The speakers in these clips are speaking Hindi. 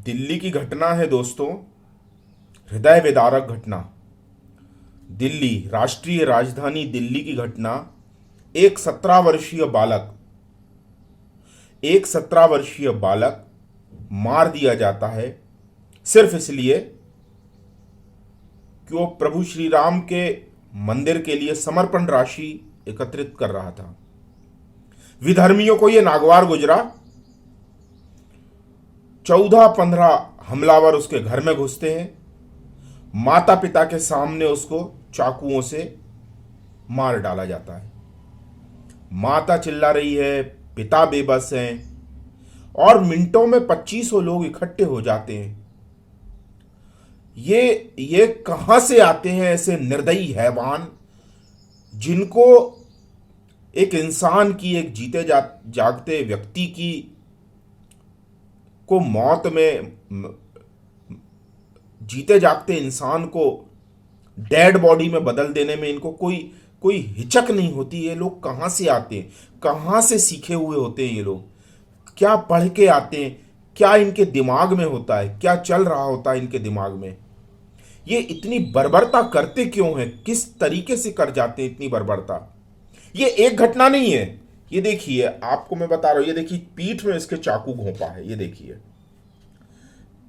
दिल्ली की घटना है दोस्तों, हृदय विदारक घटना। दिल्ली, राष्ट्रीय राजधानी दिल्ली की घटना। एक 17 वर्षीय बालक, एक 17 वर्षीय बालक मार दिया जाता है सिर्फ इसलिए कि वो प्रभु श्री राम के मंदिर के लिए समर्पण राशि एकत्रित कर रहा था। विधर्मियों को यह नागवार गुजरा। 14-15 हमलावर उसके घर में घुसते हैं, माता पिता के सामने उसको चाकुओं से मार डाला जाता है। माता चिल्ला रही है, पिता बेबस हैं, और मिनटों में 2500 लोग इकट्ठे हो जाते हैं। ये कहां से आते हैं ऐसे निर्दयी हैवान, जिनको एक इंसान की, एक जागते व्यक्ति की को मौत में, जीते जागते इंसान को डेड बॉडी में बदल देने में इनको कोई कोई हिचक नहीं होती। ये लोग कहां से आते हैं, कहां से सीखे हुए होते हैं ये लोग, क्या पढ़ के आते हैं, क्या इनके दिमाग में होता है, क्या चल रहा होता है इनके दिमाग में। ये इतनी बर्बरता करते क्यों हैं, किस तरीके से कर जाते हैं इतनी बर्बरता। ये एक घटना नहीं है। ये देखिए, आपको मैं बता रहा हूं, ये देखिए पीठ में इसके चाकू घोंपा है। ये देखिए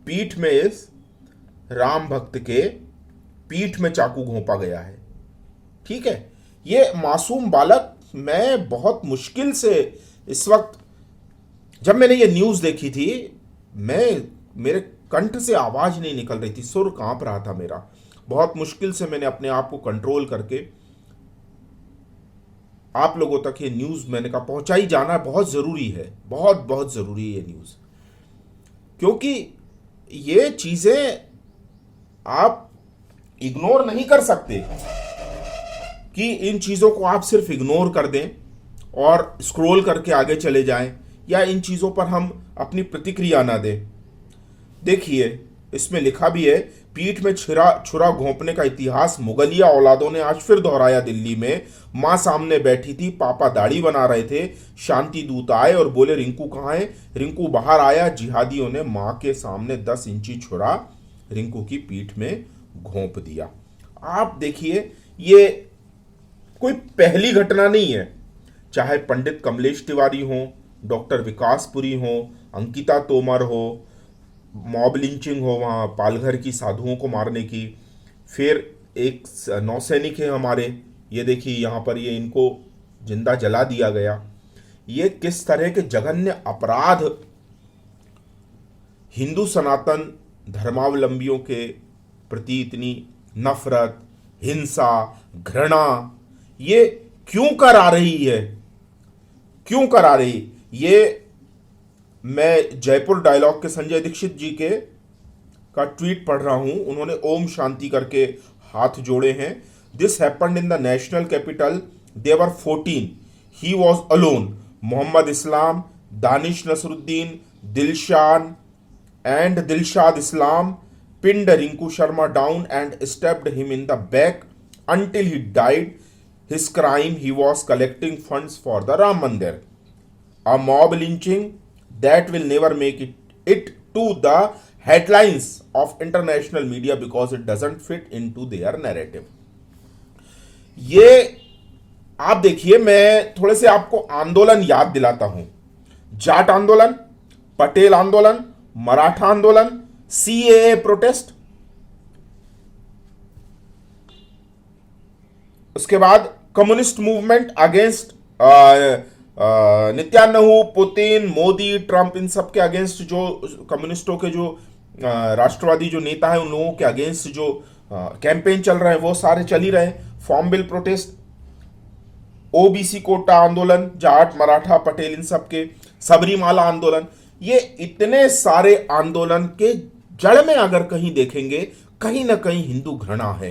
पीठ में, इस राम भक्त के पीठ में चाकू घोंपा गया है। ठीक है, ये मासूम बालक, मैं बहुत मुश्किल से इस वक्त, जब मैंने ये न्यूज देखी थी, मेरे कंठ से आवाज नहीं निकल रही थी, सुर कांप रहा था मेरा। बहुत मुश्किल से मैंने अपने आप को कंट्रोल करके आप लोगों तक ये न्यूज, मैंने कहा पहुंचाई जाना बहुत जरूरी है, बहुत बहुत जरूरी है ये न्यूज। क्योंकि ये चीजें आप इग्नोर नहीं कर सकते कि इन चीजों को आप सिर्फ इग्नोर कर दें और स्क्रॉल करके आगे चले जाएं, या इन चीजों पर हम अपनी प्रतिक्रिया ना दें। देखिए, इसमें लिखा भी है, पीठ में छुरा घोंपने का इतिहास मुगलिया औलादों ने आज फिर दोहराया। दिल्ली में मां सामने बैठी थी, पापा दाढ़ी बना रहे थे, शांति दूत आए और बोले रिंकू कहाँ है। रिंकू बाहर आया, जिहादियों ने मां के सामने 10 इंची छुरा रिंकू की पीठ में घोंप दिया। आप देखिए, ये कोई पहली घटना नहीं है। चाहे पंडित कमलेश तिवारी हो, डॉक्टर विकासपुरी हो, अंकिता तोमर हो, मॉब लिंचिंग हो वहाँ पालघर की साधुओं को मारने की, फिर एक नौसैनिक है हमारे, ये देखिए यहाँ पर ये इनको जिंदा जला दिया गया। ये किस तरह के जघन्य अपराध हिंदू सनातन धर्मावलंबियों के प्रति इतनी नफरत, हिंसा, घृणा ये क्यों करा रही है, क्यों करा रही। ये मैं जयपुर डायलॉग के संजय दीक्षित जी के का ट्वीट पढ़ रहा हूं, उन्होंने ओम शांति करके हाथ जोड़े हैं। This happened in the national capital, they were 14, he was alone. Mohammad Islam, Danish Nasruddin, Dilshan and Dilshad Islam pinned Rinku Sharma down and stabbed him in the back until he died. His crime, he was collecting funds for the Ram Mandir. A mob lynching that will never make it to the headlines of international media because it doesn't fit into their narrative. ये आप देखिए, मैं थोड़े से आपको आंदोलन याद दिलाता हूं। जाट आंदोलन, पटेल आंदोलन, मराठा आंदोलन, सीएए प्रोटेस्ट, उसके बाद communist movement against Netanyahu, Putin, Modi, Trump, इन सब के अगेंस्ट, जो कम्युनिस्टों के जो राष्ट्रवादी जो नेता हैं उन लोगों के अगेंस्ट जो कैंपेन चल रहे हैं वो सारे चल ही रहे। Form bill protest, OBC Kota आंदोलन, जाट, मराठा, पटेल, इन सब के, सबरीमाला आंदोलन, ये इतने सारे आंदोलन के जड़ में अगर कहीं देखेंगे, कहीं ना कहीं हिंदू घृणा है,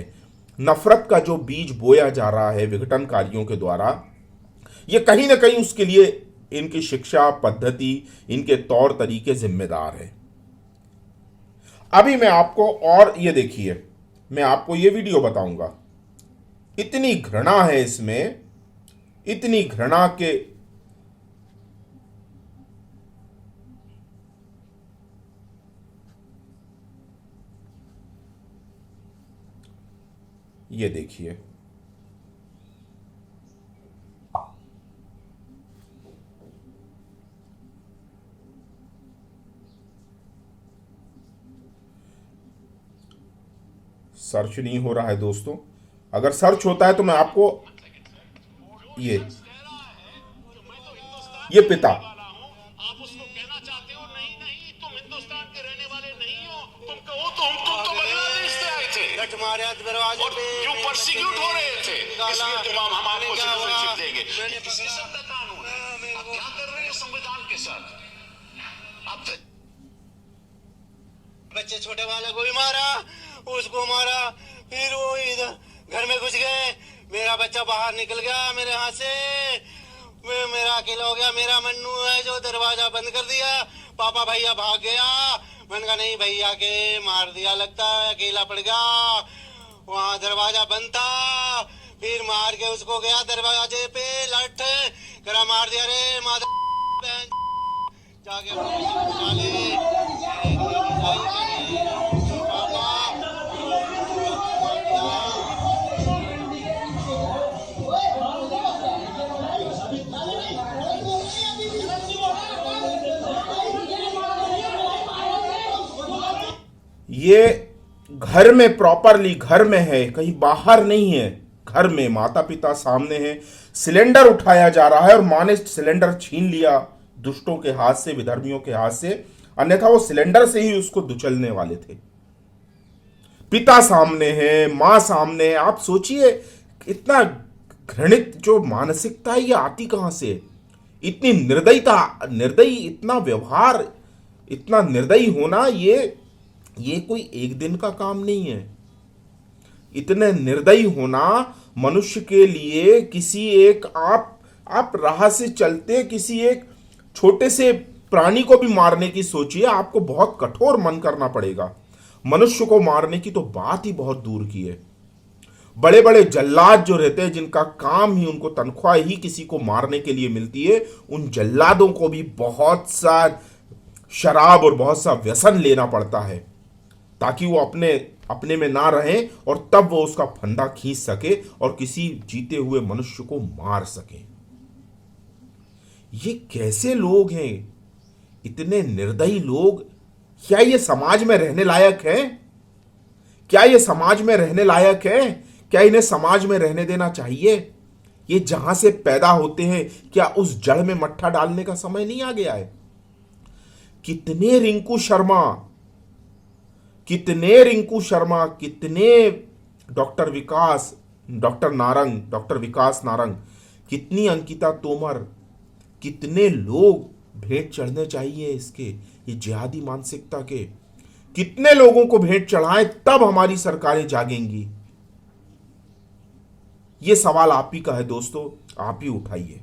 नफरत का जो बीज बोया जा रहा है विघटनकारियों के द्वारा, ये कहीं ना कहीं उसके लिए इनकी शिक्षा पद्धति, इनके तौर तरीके जिम्मेदार है। अभी मैं आपको, और ये देखिए, मैं आपको ये वीडियो बताऊंगा, इतनी घृणा है इसमें, इतनी घृणा के ये देखिए, सर्च नहीं हो रहा है दोस्तों। अगर सर्च होता है तो मैं आपको ये पिता, आप उसको कहना चाहते हो नहीं नहीं तुम हिंदुस्तान के रहने वाले नहीं हो, तुम कहो तुम तो बांग्लादेश से आए थे और क्यों परसिक्यूट हो रहे थे, इसलिए तुम हम आपको सिटीजनशिप देंगे। ये किस किस्म का कानून है? आप क्या कर रहे हैं संविधान के साथ? आप बच्चे छोटे वाले को भी मारा, उसको मारा, फिर वो इधर घर में घुस गए, मेरा बच्चा बाहर निकल गया मेरे हाथ से, मेरा अकेला हो गया। मेरा मन्नू है जो दरवाजा बंद कर दिया, पापा भैया भाग गया, मैंने कहा नहीं भैया के मार दिया लगता है, अकेला पड़ गया, वहाँ दरवाजा बंद था, फिर मार के उसको गया दरवाजे पे लठ करा मार दिया, रे माता जाके ये घर में, प्रॉपरली घर में है, कहीं बाहर नहीं है, घर में माता पिता सामने हैं, सिलेंडर उठाया जा रहा है और माँ ने सिलेंडर छीन लिया दुष्टों के हाथ से, विधर्मियों के हाथ से, अन्यथा वो सिलेंडर से ही उसको दुचलने वाले थे। पिता सामने है, माँ सामने है। आप सोचिए इतना घृणित जो मानसिकता है ये आती कहां से? इतनी निर्दयता, निर्दयी, इतना व्यवहार, इतना निर्दयी होना, ये कोई एक दिन का काम नहीं है। इतने निर्दयी होना मनुष्य के लिए, किसी एक आप राह से चलते किसी एक छोटे से प्राणी को भी मारने की सोचिए, आपको बहुत कठोर मन करना पड़ेगा। मनुष्य को मारने की तो बात ही बहुत दूर की है। बड़े बड़े जल्लाद जो रहते हैं, जिनका काम ही, उनको तनख्वाह ही किसी को मारने के लिए मिलती है, उन जल्लादों को भी बहुत सा शराब और बहुत सा व्यसन लेना पड़ता है ताकि वो अपने में ना रहे और तब वो उसका फंदा खींच सके और किसी जीते हुए मनुष्य को मार सके। ये कैसे लोग हैं? इतने निर्दयी लोग, क्या ये समाज में रहने लायक है? क्या ये समाज में रहने लायक है? क्या इन्हें समाज में रहने देना चाहिए? ये जहां से पैदा होते हैं, क्या उस जड़ में मट्ठा डालने का समय नहीं आ गया है? कितने रिंकू शर्मा, कितने डॉक्टर विकास नारंग, कितनी अंकिता तोमर, कितने लोग भेंट चढ़ने चाहिए इसके, ये जिहादी मानसिकता के? कितने लोगों को भेंट चढ़ाएं तब हमारी सरकारें जागेंगी? ये सवाल आप ही का है दोस्तों, आप ही उठाइए।